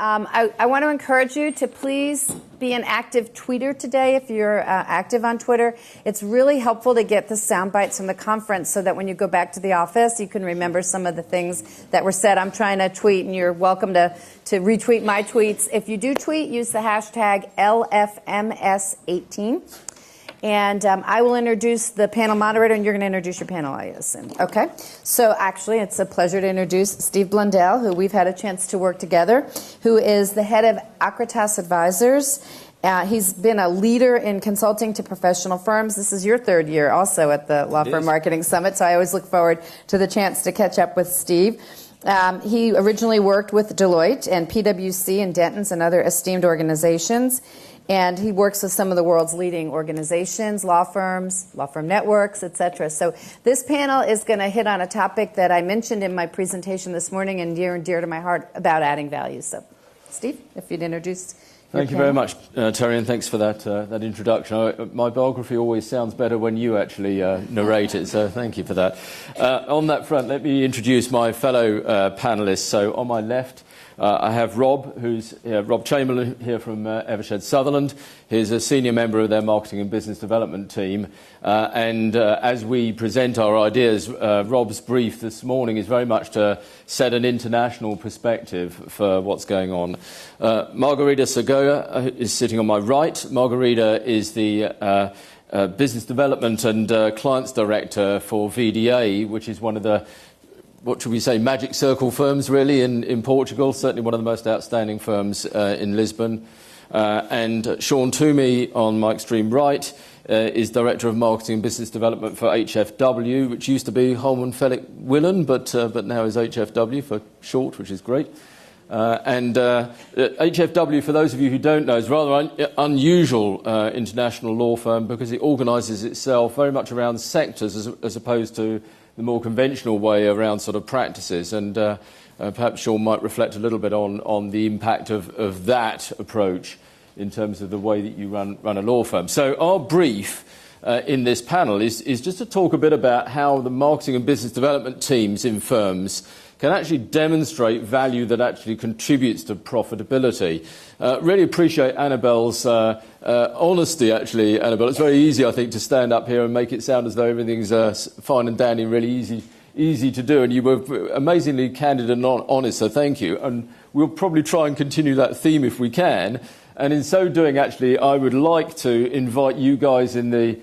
I want to encourage you to please be an active tweeter today if you're active on Twitter. It's really helpful to get the sound bites from the conference so that when you go back to the office, you can remember some of the things that were said. I'm trying to tweet, and you're welcome to retweet my tweets. If you do tweet, use the hashtag LFMS18. And I will introduce the panel moderator, and you're going to introduce your panel, I assume. Okay? So actually, it's a pleasure to introduce Steve Blundell, who we've had a chance to work together, who is the head of Acritas Advisors. He's been a leader in consulting to professional firms. This is your third year also at the Law Firm Marketing Summit, so I always look forward to the chance to catch up with Steve. He originally worked with Deloitte and PwC and Dentons and other esteemed organizations. And he works with some of the world's leading organizations, law firms, law firm networks, et cetera. So this panel is going to hit on a topic that I mentioned in my presentation this morning and dear to my heart about adding value. So, Steve, if you'd introduce your Thank you very much, Terry, and thanks for that introduction. My biography always sounds better when you actually narrate it, so thank you for that. On that front, let me introduce my fellow panelists. So on my left, I have Rob, who's Rob Chamberlain here from Eversheds Sutherland. He's a senior member of their marketing and business development team. And as we present our ideas, Rob's brief this morning is very much to set an international perspective for what's going on. Margarida Saragoca is sitting on my right. Margarida is the business development and clients director for VDA, which is one of the what should we say, magic circle firms, really, in Portugal, certainly one of the most outstanding firms in Lisbon. And Sean Twomey, on my extreme right, is Director of Marketing and Business Development for HFW, which used to be Holman Felix Willen, but now is HFW for short, which is great. And HFW, for those of you who don't know, is a rather unusual international law firm because it organises itself very much around sectors as opposed to the more conventional way around sort of practices, and perhaps Sean might reflect a little bit on the impact of that approach in terms of the way that you run a law firm. So our brief in this panel is just to talk a bit about how the marketing and business development teams in firms can actually demonstrate value that actually contributes to profitability. Really appreciate Annabelle's honesty, actually, Annabelle. It's very easy, I think, to stand up here and make it sound as though everything's fine and dandy and really easy to do. And you were amazingly candid and honest, so thank you. And we'll probably try and continue that theme if we can. And in so doing, actually, I would like to invite you guys in the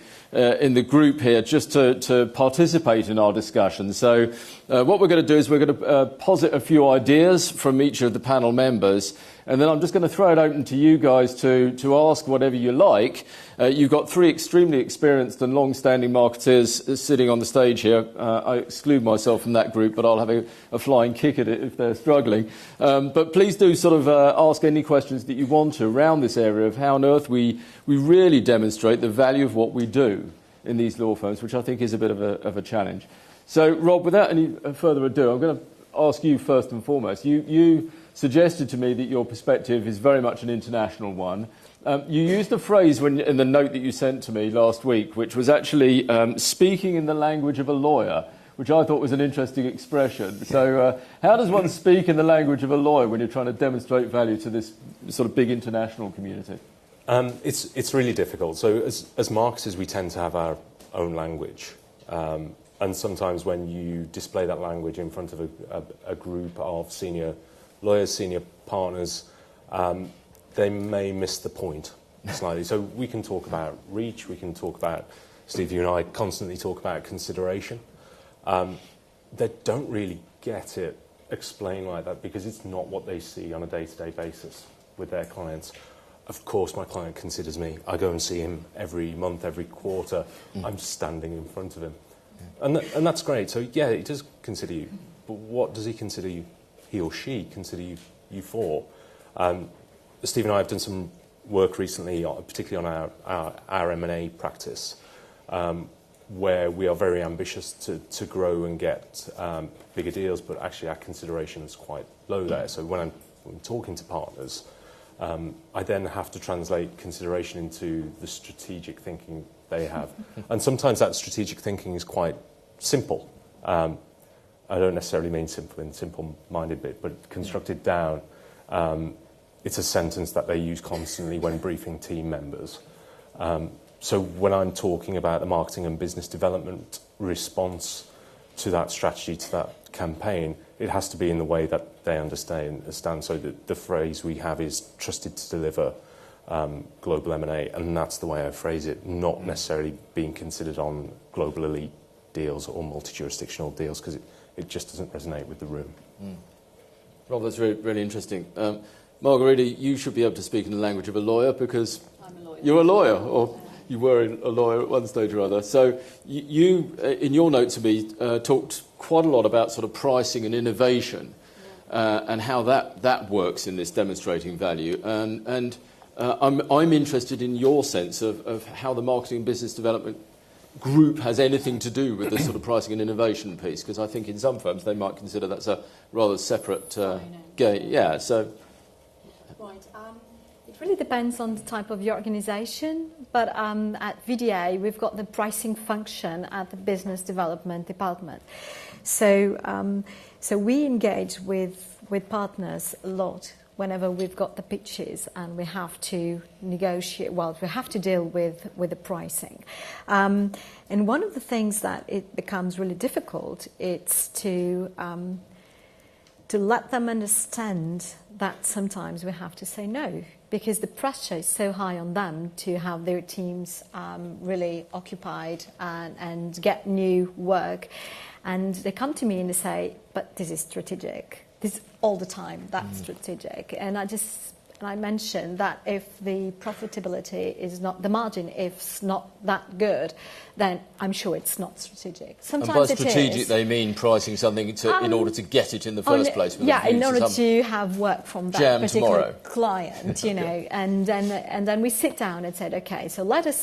group here just to participate in our discussion. So what we're going to do is we're going to posit a few ideas from each of the panel members, and then I'm just going to throw it open to you guys to ask whatever you like. You've got three extremely experienced and long-standing marketers sitting on the stage here. I exclude myself from that group, but I'll have a flying kick at it if they're struggling. But please do sort of ask any questions that you want to around this area of how on earth we really demonstrate the value of what we do in these law firms, which I think is a bit of a challenge. So, Rob, without any further ado, I'm going to ask you first and foremost. You suggested to me that your perspective is very much an international one. You used a phrase in the note that you sent to me last week, which was actually speaking in the language of a lawyer, which I thought was an interesting expression. So how does one speak in the language of a lawyer when you're trying to demonstrate value to this sort of big international community? It's really difficult. So as marketers, we tend to have our own language. And sometimes when you display that language in front of a group of senior lawyers, senior partners, they may miss the point slightly. So we can talk about reach, we can talk about, Steve, you and I constantly talk about consideration. They don't really get it explained like that because it's not what they see on a day-to-day basis with their clients. Of course, my client considers me. I go and see him every month, every quarter. I'm standing in front of him. And that's great. So, yeah, he does consider you. But what does he consider you, he or she consider you for? Steve and I have done some work recently, particularly on our M&A practice, where we are very ambitious to grow and get bigger deals, but actually our consideration is quite low there. So when I'm talking to partners, I then have to translate consideration into the strategic thinking they have. And sometimes that strategic thinking is quite simple. I don't necessarily mean simple in the simple-minded bit, but constructed down it's a sentence that they use constantly when briefing team members. So when I'm talking about the marketing and business development response to that strategy, to that campaign, it has to be in the way that they understand. So the phrase we have is trusted to deliver global M&A, and that's the way I phrase it, not necessarily being considered on global elite deals or multi-jurisdictional deals, because it just doesn't resonate with the room. Rob, that's really, really interesting. Margarida, you should be able to speak in the language of a lawyer, because I'm a lawyer. You're a lawyer, or you were a lawyer at one stage or other. So you in your note to me, talked quite a lot about sort of pricing and innovation, and how that works in this demonstrating value. And I'm interested in your sense of how the marketing and business development group has anything to do with the sort of pricing and innovation piece, because I think in some firms they might consider that's a rather separate game. Yeah, so... Right. It really depends on the type of your organisation, but at VDA we've got the pricing function at the business development department. So we engage with partners a lot whenever we've got the pitches and we have to negotiate, we have to deal with the pricing. And one of the things that it becomes really difficult, it's to let them understand that sometimes we have to say no, because the pressure is so high on them to have their teams really occupied and get new work. And they come to me and they say, but this is strategic. This is all the time, that's strategic. And I mentioned that if the profitability is not, the margin is not that good, then I'm sure it's not strategic. Sometimes and by strategic, they mean pricing something in order to get it in the first place. Yeah, in order to have work from that particular client, you know. And then we sit down and said, okay, so let us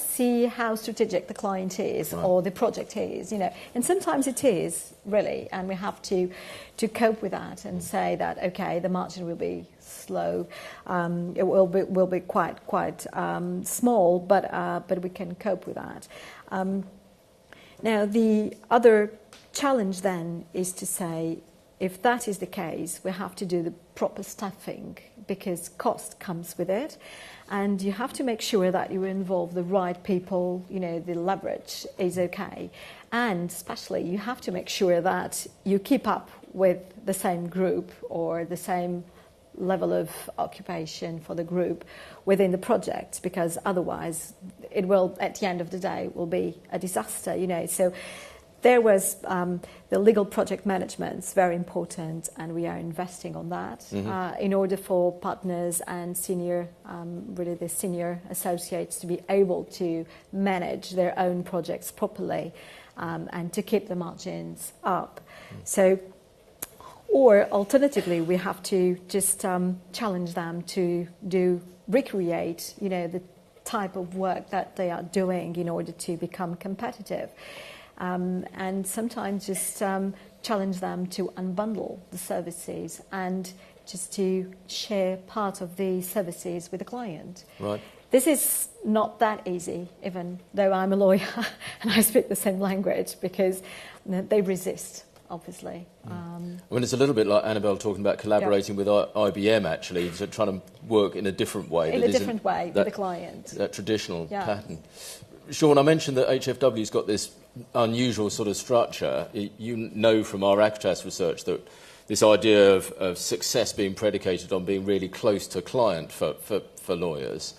see how strategic the client is, right, or the project is, you know. And sometimes it is, really, and we have to cope with that and say that, okay, the margin will be slow, it will be quite small, but we can cope with that. Now the other challenge then is to say, if that is the case, we have to do the proper staffing, because cost comes with it, and you have to make sure that you involve the right people, you know, the leverage is okay, and especially you have to make sure that you keep up with the same group or the same level of occupation for the group within the project, because otherwise it will, at the end of the day, will be a disaster, you know. So there was the legal project management is very important, and we are investing on that in order for partners and really the senior associates to be able to manage their own projects properly and to keep the margins up. So, or alternatively, we have to just challenge them to recreate, you know, the type of work that they are doing in order to become competitive. And sometimes just challenge them to unbundle the services and just to share part of the services with the client. Right. This is not that easy, even though I'm a lawyer and I speak the same language, because they resist, obviously. I mean, it's a little bit like Annabelle talking about collaborating with IBM, actually, so trying to work in a different way. In a different way with the client. That traditional pattern. Sean, I mentioned that HFW's got this unusual sort of structure. You know from our Acritas research that this idea of success being predicated on being really close to client for lawyers.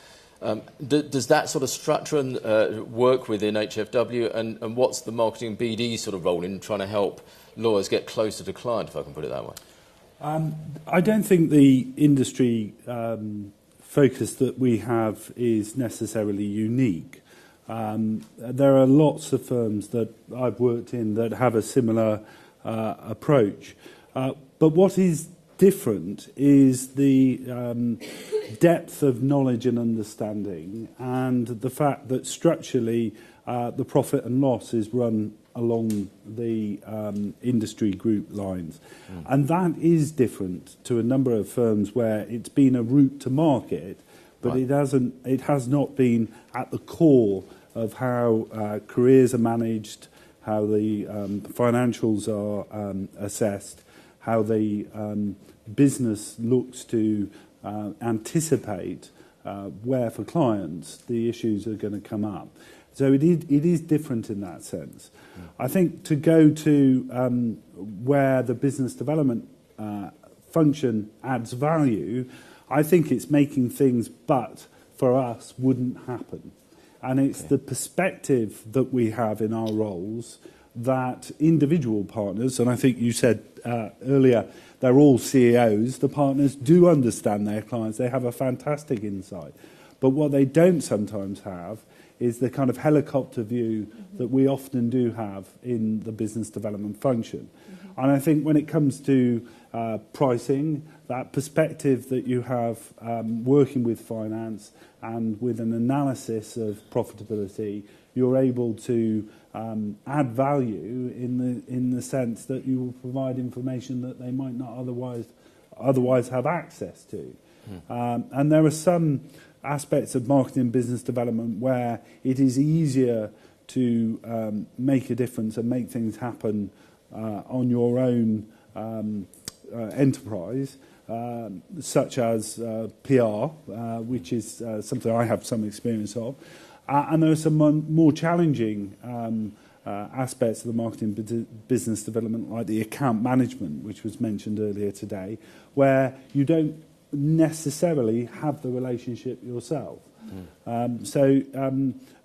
Does that sort of structure work within HFW, and what's the marketing BD sort of role in trying to help lawyers get closer to client, if I can put it that way? I don't think the industry focus that we have is necessarily unique. There are lots of firms that I've worked in that have a similar approach. But what is different is the depth of knowledge and understanding, and the fact that structurally the profit and loss is run along the industry group lines. And that is different to a number of firms where it's been a route to market, but it has not been at the core of how careers are managed, how the financials are assessed, how the business looks to anticipate where for clients the issues are going to come up. So it is different in that sense. I think to go to where the business development function adds value, I think it's making things but for us wouldn't happen. And it's the perspective that we have in our roles that individual partners, and I think you said earlier, they're all CEOs, the partners do understand their clients, they have a fantastic insight. But what they don't sometimes have is the kind of helicopter view that we often do have in the business development function. And I think when it comes to pricing, that perspective that you have working with finance and with an analysis of profitability, you're able to add value in the sense that you will provide information that they might not otherwise have access to. And there are some aspects of marketing and business development where it is easier to make a difference and make things happen on your own enterprise, such as PR, which is something I have some experience of. And there are some more challenging aspects of the marketing business development, like the account management, which was mentioned earlier today, where you don't necessarily have the relationship yourself. So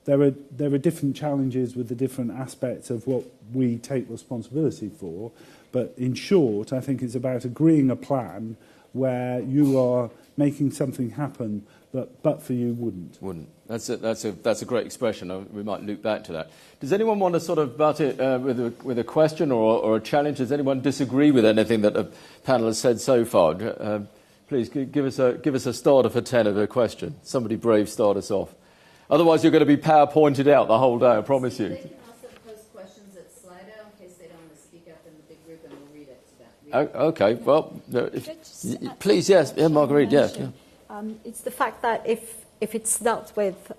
there are different challenges with the different aspects of what we take responsibility for. But in short, I think it's about agreeing a plan where you are making something happen that, but for you, wouldn't. That's a great expression. We might loop back to that. Does anyone want to sort of butt it with a question or a challenge? Does anyone disagree with anything that the panel has said so far? Please give us a starter for 10 of a question. Somebody brave start us off. Otherwise, you're going to be PowerPointed out the whole day, I promise you. They can also post questions at Slido in case they don't want to speak up in the big group, and we'll read it to them. Okay, well, please, yes, Margarida, yeah. It's the fact that if it's dealt with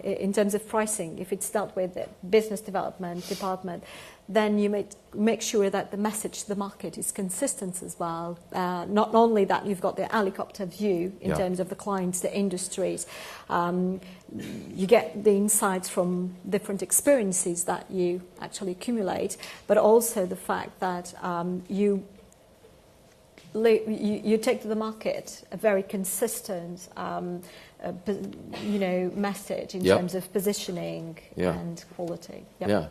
in terms of pricing, if it's dealt with the business development department, then you make sure that the message to the market is consistent as well. Not only that you've got the helicopter view in terms of the clients, the industries, you get the insights from different experiences that you actually accumulate, but also the fact that you take to the market a very consistent message in terms of positioning and quality. Yeah.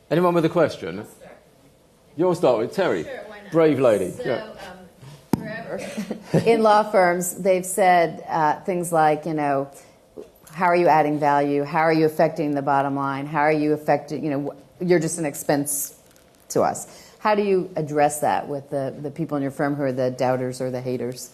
Anyone with a question? You'll start with Terry. Sure, why not? Brave lady. So, forever in law firms, they've said things like, how are you adding value? How are you affecting the bottom line? How are you affecting, you're just an expense to us. How do you address that with the people in your firm who are the doubters or the haters?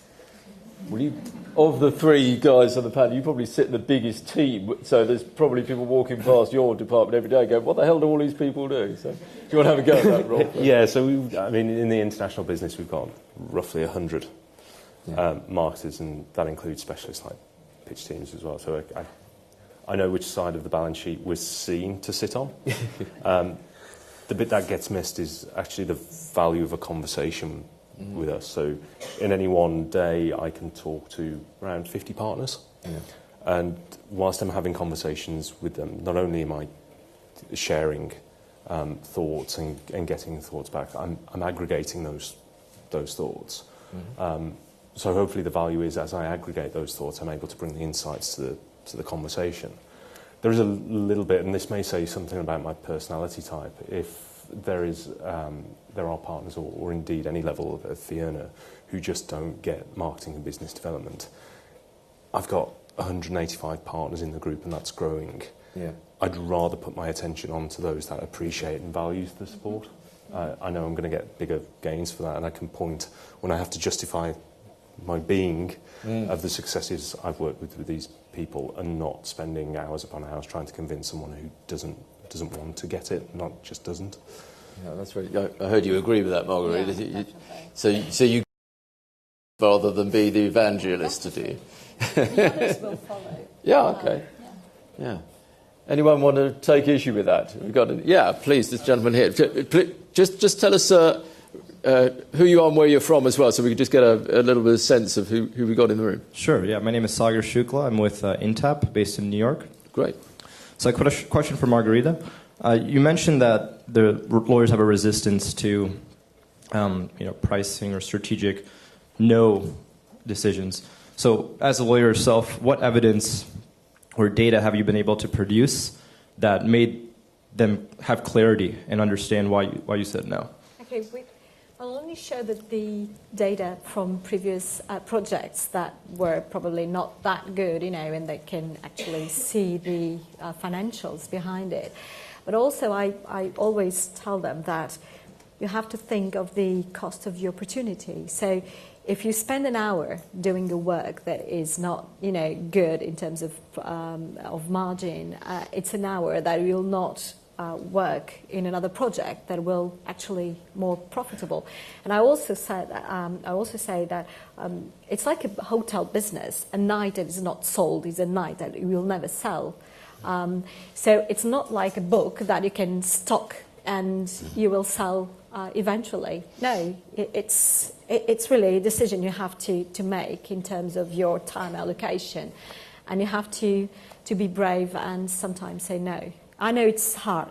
Well, of the three guys on the panel, you probably sit in the biggest team, so there's probably people walking past your department every day going, what the hell do all these people do? So, do you want to have a go at that, Rob? Yeah, so in the international business, we've got roughly 100 marketers, and that includes specialists like pitch teams as well. So I know which side of the balance sheet we're seen to sit on. The bit that gets missed is actually the value of a conversation with us. So in any one day, I can talk to around 50 partners. And whilst I'm having conversations with them, not only am I sharing thoughts and getting thoughts back, I'm aggregating those thoughts. So hopefully the value is, as I aggregate those thoughts, I'm able to bring the insights to the conversation. There is a little bit, and this may say something about my personality type, if there are partners or indeed any level of fee earner who just don't get marketing and business development. I've got 185 partners in the group, and that's growing. I'd rather put my attention on to those that appreciate and value the support. I know I'm going to get bigger gains for that, and I can point when I have to justify my being of the successes I've worked with these people, and not spending hours upon hours trying to convince someone who doesn't want to get it, not just doesn't. Yeah, that's right. I heard you agree with that, Margarida. Yeah, so you rather than be the evangelist, do you? The others will follow. Yeah, okay. Yeah. Anyone want to take issue with that? We've got please, this gentleman here. Just tell us who you are and where you're from as well, so we could just get a little bit of sense of who we got in the room. Sure, yeah. My name is Sagar Shukla. I'm with Intap, based in New York. Great. So I got a question for Margarida. You mentioned that the lawyers have a resistance to pricing or strategic no decisions. So as a lawyer yourself, what evidence or data have you been able to produce that made them have clarity and understand why you said no? Okay, I'll only show the data from previous projects that were probably not that good, and they can actually see the financials behind it. But also, I always tell them that you have to think of the cost of the opportunity. So if you spend an hour doing a work that is not, good in terms of margin, it's an hour that will not work in another project that will actually more profitable. And I also say that it's like a hotel business. A night that is not sold is a night that you will never sell. So it's not like a book that you can stock and you will sell eventually. No, it's really a decision you have to make in terms of your time allocation, and you have to be brave and sometimes say no. I know it's hard.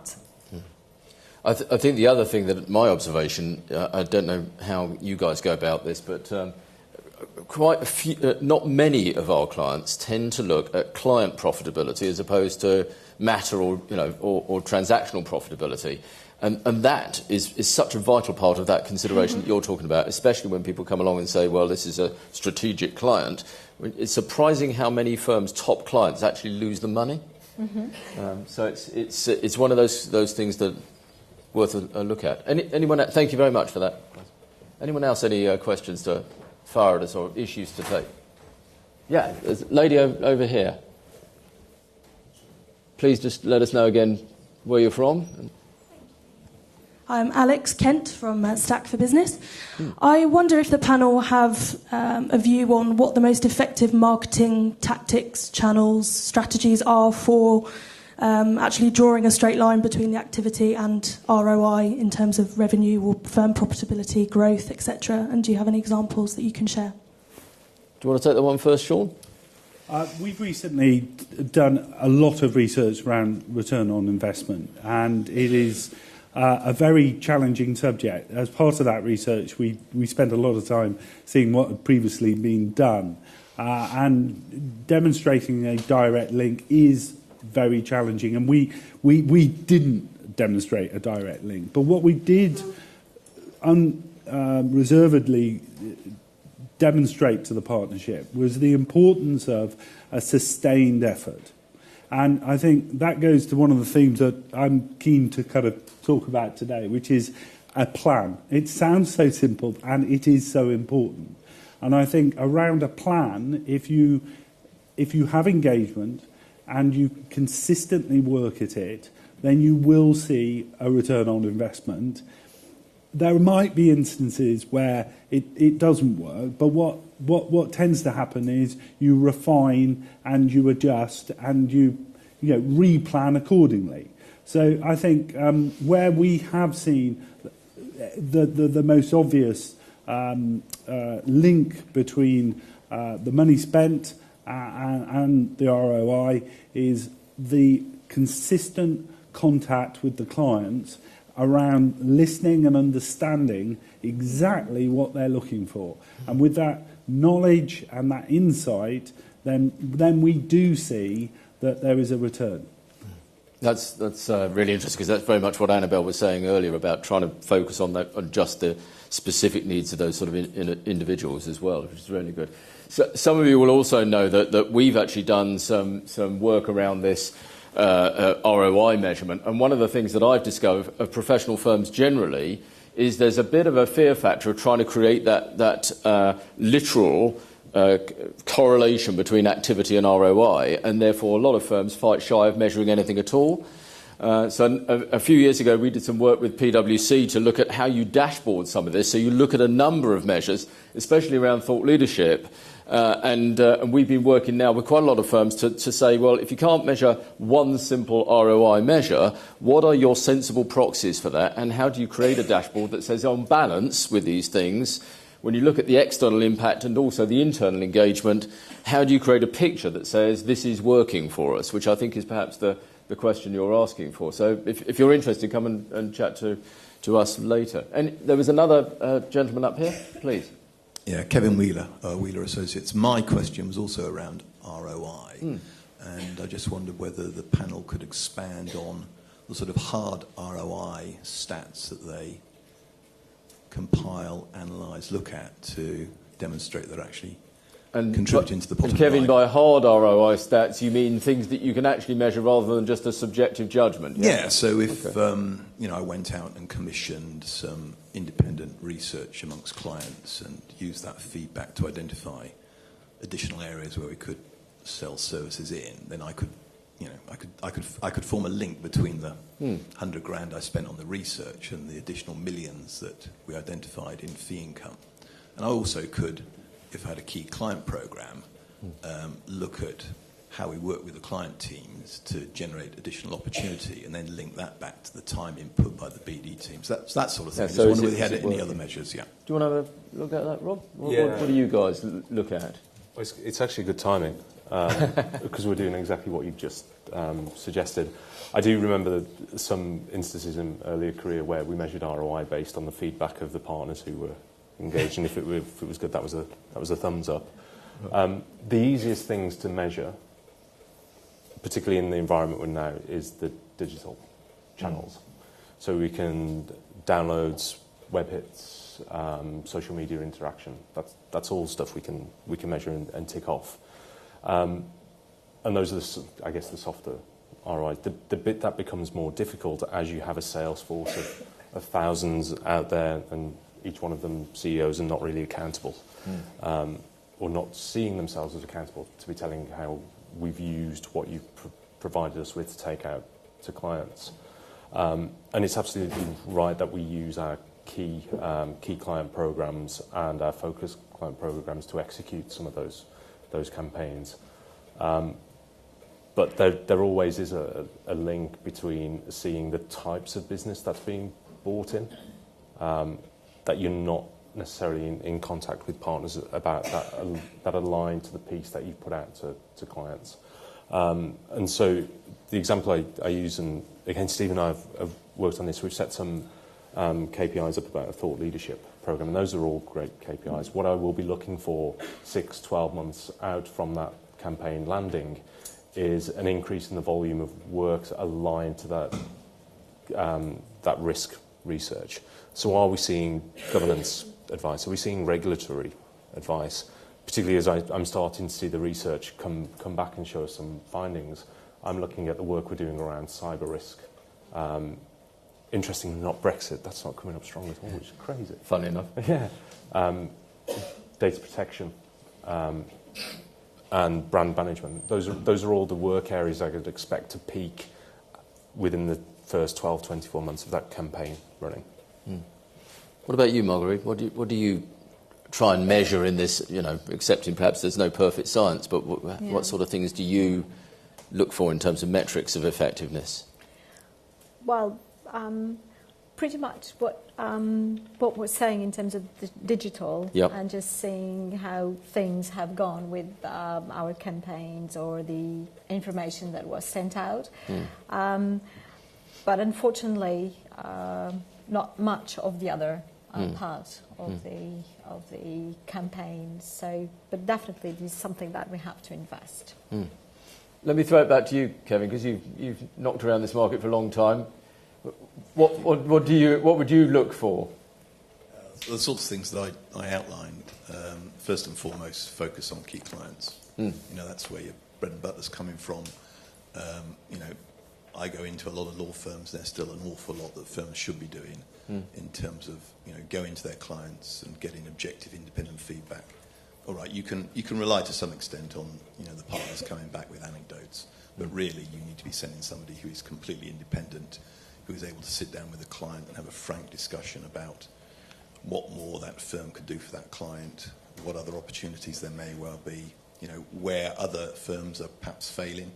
I think the other thing that my observation, I don't know how you guys go about this, but quite a few, not many of our clients tend to look at client profitability as opposed to matter or transactional profitability. And that is such a vital part of that consideration that you're talking about, especially when people come along and say, well, this is a strategic client. It's surprising how many firms' top clients actually lose the money. Mm-hmm. So it's one of those things that worth a look at. Anyone? Thank you very much for that. Anyone else? Any questions to fire at us or issues to take? Yeah, there's a lady over here. Please just let us know again where you're from. I'm Alex Kent from Stack for Business. I wonder if the panel have a view on what the most effective marketing tactics, channels, strategies are for actually drawing a straight line between the activity and ROI in terms of revenue or firm profitability, growth, etc. And do you have any examples that you can share? Do you want to take that one first, Sean? We've recently done a lot of research around return on investment, and it is a very challenging subject. As part of that research, we spent a lot of time seeing what had previously been done, and demonstrating a direct link is very challenging. And we didn't demonstrate a direct link, but what we did unreservedly demonstrate to the partnership was the importance of a sustained effort. And I think that goes to one of the themes that I'm keen to kind of talk about today, which is a plan. It sounds so simple, and it is so important. And I think around a plan, if you have engagement and you consistently work at it, then you will see a return on investment. There might be instances where it doesn't work, but what tends to happen is you refine and you adjust and you replan accordingly. So I think where we have seen the most obvious link between the money spent and the ROI is the consistent contact with the clients around listening and understanding exactly what they're looking for. And with that knowledge and that insight, then we do see that there is a return. That's really interesting, because that's very much what Annabelle was saying earlier about trying to focus on just the specific needs of those sort of individuals as well, which is really good. So, some of you will also know that we've actually done some work around this ROI measurement, and one of the things that I've discovered of professional firms generally is there's a bit of a fear factor of trying to create that literal correlation between activity and ROI, and therefore a lot of firms fight shy of measuring anything at all. So a few years ago we did some work with PwC to look at how you dashboard some of this. So you look at a number of measures, especially around thought leadership, And we've been working now with quite a lot of firms to say, well, if you can't measure one simple ROI measure, what are your sensible proxies for that? And how do you create a dashboard that says, on balance with these things, when you look at the external impact and also the internal engagement, how do you create a picture that says this is working for us, which I think is perhaps the question you're asking for. So if you're interested, come and chat to us later. And there was another gentleman up here, please. Yeah, Kevin Wheeler, Wheeler Associates. My question was also around ROI, and I just wondered whether the panel could expand on the sort of hard ROI stats that they compile, analyse, look at to demonstrate they're actually contributing to the bottom line. Kevin, line. by hard ROI stats, you mean things that you can actually measure rather than just a subjective judgment? Yeah, so if I went out and commissioned some independent research amongst clients and used that feedback to identify additional areas where we could sell services in, then I could form a link between the 100 grand I spent on the research and the additional millions that we identified in fee income. And I also could, if I had a key client program, look at how we work with the client teams to generate additional opportunity and then link that back to the time input by the BD teams. That's that sort of thing. Yeah, I just wonder whether they had any other measures, yeah. Do you want to have a look at that, Rob? What do you guys look at? Well, it's actually good timing because we're doing exactly what you've just suggested. I do remember some instances in earlier career where we measured ROI based on the feedback of the partners who were engaged, and if it was good, that was a thumbs up. The easiest things to measure, particularly in the environment we're now, is the digital channels. So we can downloads, web hits, social media interaction. That's all stuff we can measure and tick off. And those are, I guess, the softer ROI. The bit that becomes more difficult as you have a sales force of thousands out there, and each one of them CEOs are not really accountable, or not seeing themselves as accountable to be telling how we've used what you've provided us with to take out to clients. And it's absolutely right that we use our key client programs and our focus client programs to execute some of those campaigns. But there always is a link between seeing the types of business that's being bought in, that you're not necessarily in contact with partners about that align to the piece that you've put out to clients. And so the example I use, and again, Steve and I have worked on this, we've set some KPIs up about a thought leadership program, and those are all great KPIs. What I will be looking for 6-12 months out from that campaign landing is an increase in the volume of work aligned to that risk research. So are we seeing governance advice? Are we seeing regulatory advice? Particularly as I'm starting to see the research come back and show us some findings, I'm looking at the work we're doing around cyber risk. Interestingly, not Brexit. That's not coming up strong at all, which is crazy. Funny enough. Yeah. Data protection and brand management. Those are all the work areas I could expect to peak within the first 12, 24 months of that campaign running. What about you, Margarida? What do you try and measure in this, accepting perhaps there's no perfect science, but what sort of things do you look for in terms of metrics of effectiveness? Well, pretty much what we're saying in terms of the digital, and just seeing how things have gone with our campaigns or the information that was sent out. But unfortunately, not much of the other part of the campaigns. So, but definitely, this is something that we have to invest. Let me throw it back to you, Kevin, because you've knocked around this market for a long time. What would you look for? The sorts of things that I outlined. First and foremost, focus on key clients. That's where your bread and butter's coming from. I go into a lot of law firms. There's still an awful lot that firms should be doing in terms of going to their clients and getting objective, independent feedback. All right, you can rely to some extent on the partners coming back with anecdotes, but really you need to be sending somebody who is completely independent, who is able to sit down with the client and have a frank discussion about what more that firm could do for that client, what other opportunities there may well be, where other firms are perhaps failing,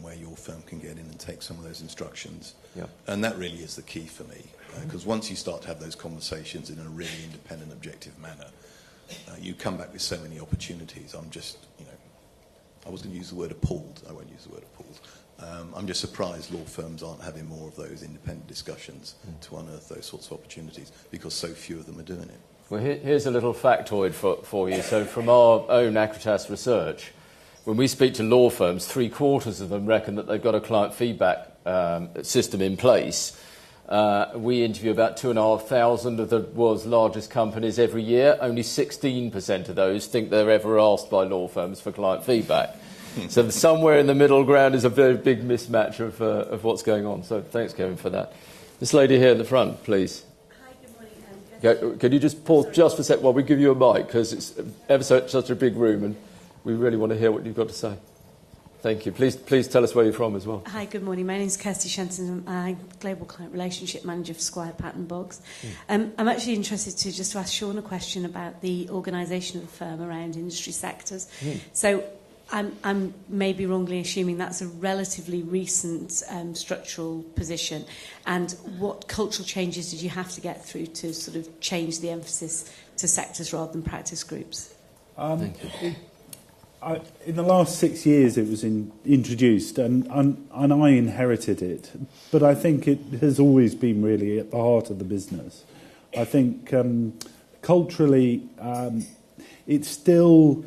where your firm can get in and take some of those instructions. Yeah. And that really is the key for me, because once you start to have those conversations in a really independent, objective manner, you come back with so many opportunities. I'm just, I was going to use the word appalled. I won't use the word appalled. I'm just surprised law firms aren't having more of those independent discussions to unearth those sorts of opportunities, because so few of them are doing it. Well, here's a little factoid for you. So from our own Acritas research, when we speak to law firms, 3/4 of them reckon that they've got a client feedback system in place. We interview about 2,500 of the world's largest companies every year. Only 16% of those think they're ever asked by law firms for client feedback. So somewhere in the middle ground is a very big mismatch of what's going on. So thanks, Kevin, for that. This lady here in the front, please. Hi, good morning. Could you just pause just for a sec while we give you a mic, because it's ever such a big room and we really want to hear what you've got to say. Thank you. Please tell us where you're from as well. Hi, good morning. My name is Kirsty Shenton. I'm Global Client Relationship Manager for Squire Patton Boggs. I'm actually interested to ask Sean a question about the organisation of the firm around industry sectors. So I'm maybe wrongly assuming that's a relatively recent structural position. And what cultural changes did you have to get through to sort of change the emphasis to sectors rather than practice groups? Thank you. In the last 6 years it was introduced and I inherited it, but I think it has always been really at the heart of the business. I think culturally it's still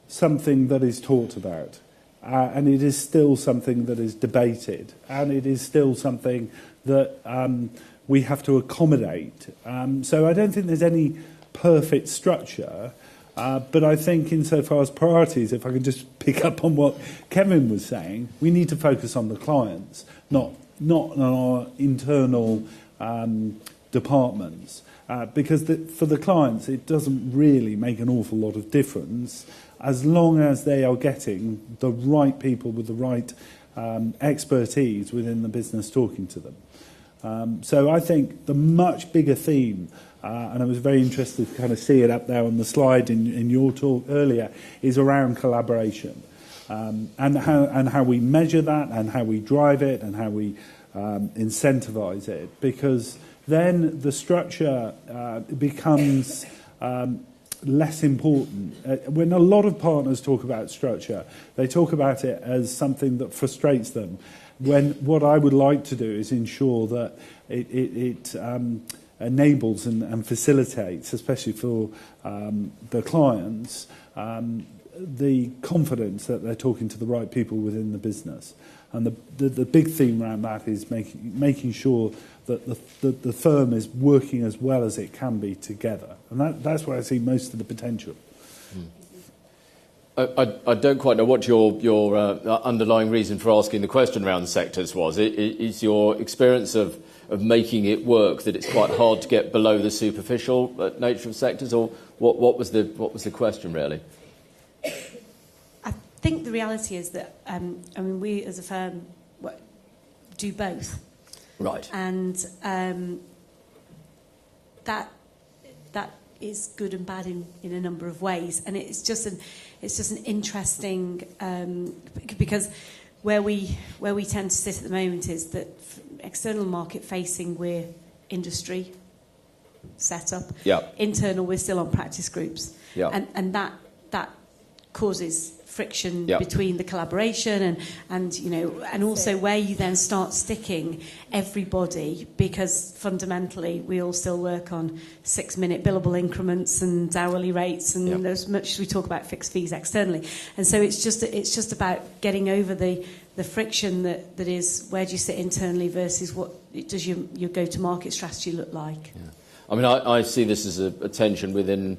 something that is talked about and it is still something that is debated and it is still something that we have to accommodate. So I don't think there's any perfect structure. But I think insofar as priorities, if I can just pick up on what Kevin was saying, we need to focus on the clients, not on our internal departments. Because for the clients, it doesn't really make an awful lot of difference as long as they are getting the right people with the right expertise within the business talking to them. So I think the much bigger theme, and I was very interested to kind of see it up there on the slide in your talk earlier, is around collaboration and how we measure that and how we drive it and how we incentivise it, because then the structure becomes less important. When a lot of partners talk about structure, they talk about it as something that frustrates them, when what I would like to do is ensure that it enables and facilitates, especially for the clients, the confidence that they're talking to the right people within the business. And the big theme around that is making sure that the firm is working as well as it can be together. And that's where I see most of the potential. I don't quite know what your underlying reason for asking the question around sectors was. Is your experience of making it work that it's quite hard to get below the superficial nature of sectors, or what was the question really? I think the reality is that we as a firm do both, right? And that is good and bad in a number of ways, and it's just an interesting because where we tend to sit at the moment is that external market facing we're industry set up. Yeah. Internal we're still on practice groups. Yeah. And that causes friction yeah. between the collaboration and also where you then start sticking everybody, because fundamentally we all still work on 6-minute billable increments and hourly rates, and yeah. as much as we talk about fixed fees externally, and so it's just about getting over the friction that is where do you sit internally versus what does your go-to-market strategy look like. Yeah. I mean, I see this as a tension within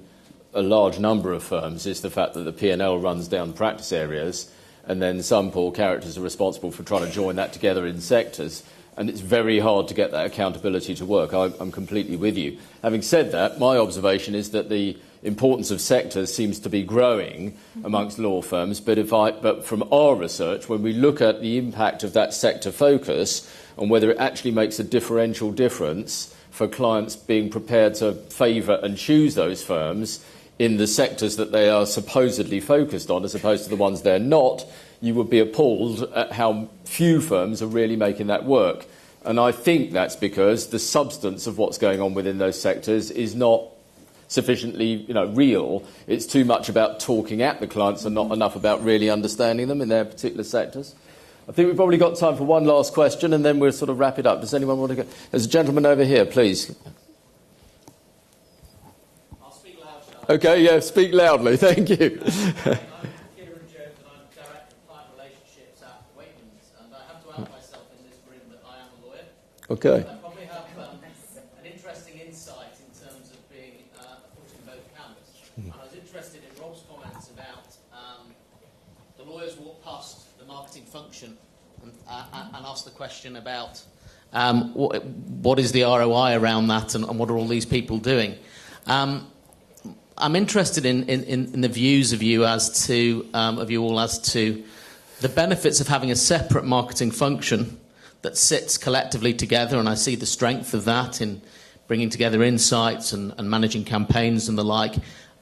a large number of firms, is the fact that the P&L runs down practice areas, and then some poor characters are responsible for trying to join that together in sectors, and it's very hard to get that accountability to work. I'm completely with you. Having said that, my observation is that the importance of sectors seems to be growing amongst law firms, but from our research, when we look at the impact of that sector focus and whether it actually makes a differential difference for clients being prepared to favour and choose those firms, in the sectors that they are supposedly focused on as opposed to the ones they're not, you would be appalled at how few firms are really making that work. And I think that's because the substance of what's going on within those sectors is not sufficiently real. It's too much about talking at the clients and not enough about really understanding them in their particular sectors. I think we've probably got time for one last question and then we'll sort of wrap it up. Does anyone want to go? There's a gentleman over here, please. I'll speak loud. Okay, yeah, speak loudly. Thank you. Okay. I probably have an interesting insight in terms of being a foot in both camps. And I was interested in Rob's comments about the lawyers walk past the marketing function and ask the question about what is the ROI around that and what are all these people doing. I'm interested in the views of you as to the benefits of having a separate marketing function that sits collectively together, and I see the strength of that in bringing together insights and managing campaigns and the like,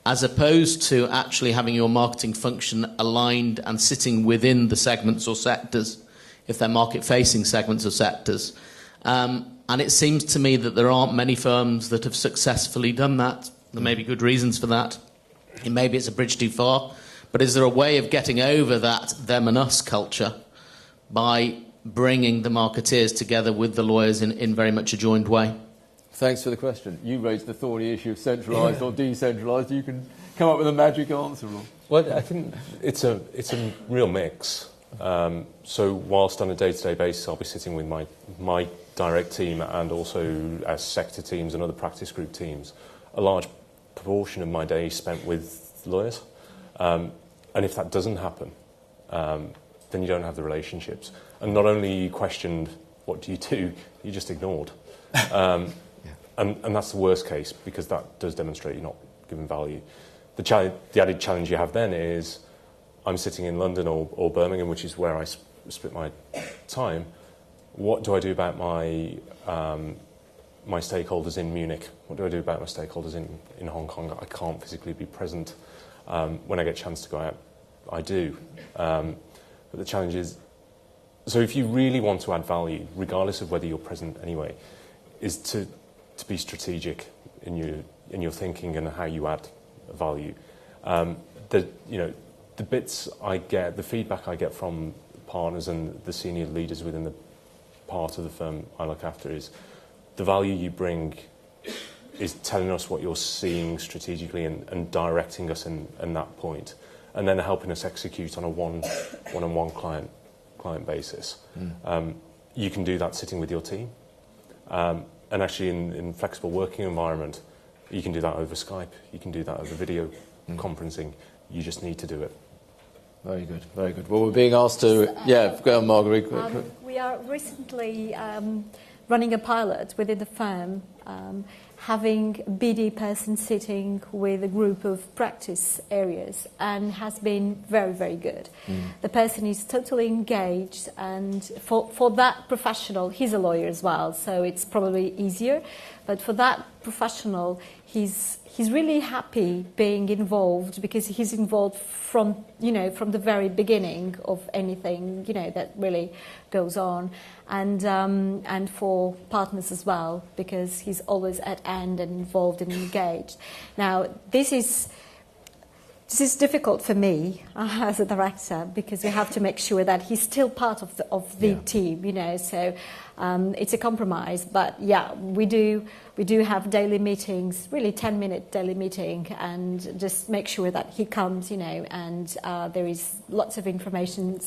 as opposed to actually having your marketing function aligned and sitting within the segments or sectors, if they're market-facing segments or sectors. And it seems to me that there aren't many firms that have successfully done that. There may be good reasons for that. And maybe it's a bridge too far. But is there a way of getting over that them and us culture by bringing the marketeers together with the lawyers in very much a joined way? Thanks for the question. You raised the thorny issue of centralised or decentralised. You can come up with a magic answer, Rob. Well, I think it's a real mix. So whilst on a day-to-day basis I'll be sitting with my direct team and also as sector teams and other practice group teams, a large proportion of my day is spent with lawyers. And if that doesn't happen, then you don't have the relationships. And not only you questioned, what do, you just ignored. And that's the worst case, because that does demonstrate you're not giving value. The added challenge you have then is, I'm sitting in London or Birmingham, which is where I split my time. What do I do about my stakeholders in Munich? What do I do about my stakeholders in Hong Kong? I can't physically be present. When I get a chance to go out, I do. But the challenge is, so if you really want to add value, regardless of whether you're present anyway, is to be strategic in your thinking and how you add value. The bits I get, the feedback I get from partners and the senior leaders within the part of the firm I look after is the value you bring is telling us what you're seeing strategically and directing us in that point, and then helping us execute on a one-on-one client basis. You can do that sitting with your team. And actually in flexible working environment, you can do that over Skype, you can do that over video conferencing. You just need to do it. Very good, very good. Well, we're being asked to... Yeah, go on, Margarida. We are recently running a pilot within the firm, having a BD person sitting with a group of practice areas, and has been very, very good. The person is totally engaged, and for that professional, he's a lawyer as well, so it's probably easier, but for that professional, he's really happy being involved, because he's involved from the very beginning of anything that really goes on, and for partners as well, because he's always at hand and involved and engaged. Now this is difficult for me as a director, because we have to make sure that he's still part of the team, so it's a compromise. But yeah, we do have daily meetings, really 10-minute daily meeting, and just make sure that he comes, and there is lots of information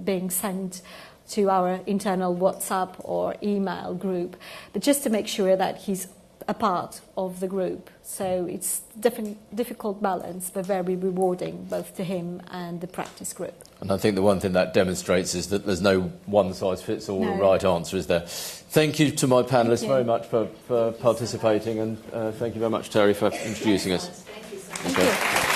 being sent to our internal WhatsApp or email group, but just to make sure that he's a part of the group. So it's difficult balance, but very rewarding both to him and the practice group. And I think the one thing that demonstrates is that there's no one-size-fits-all right answer, is there? Thank you to my panellists very much for participating, and thank you very much, Terry, for introducing us. Thank you so much.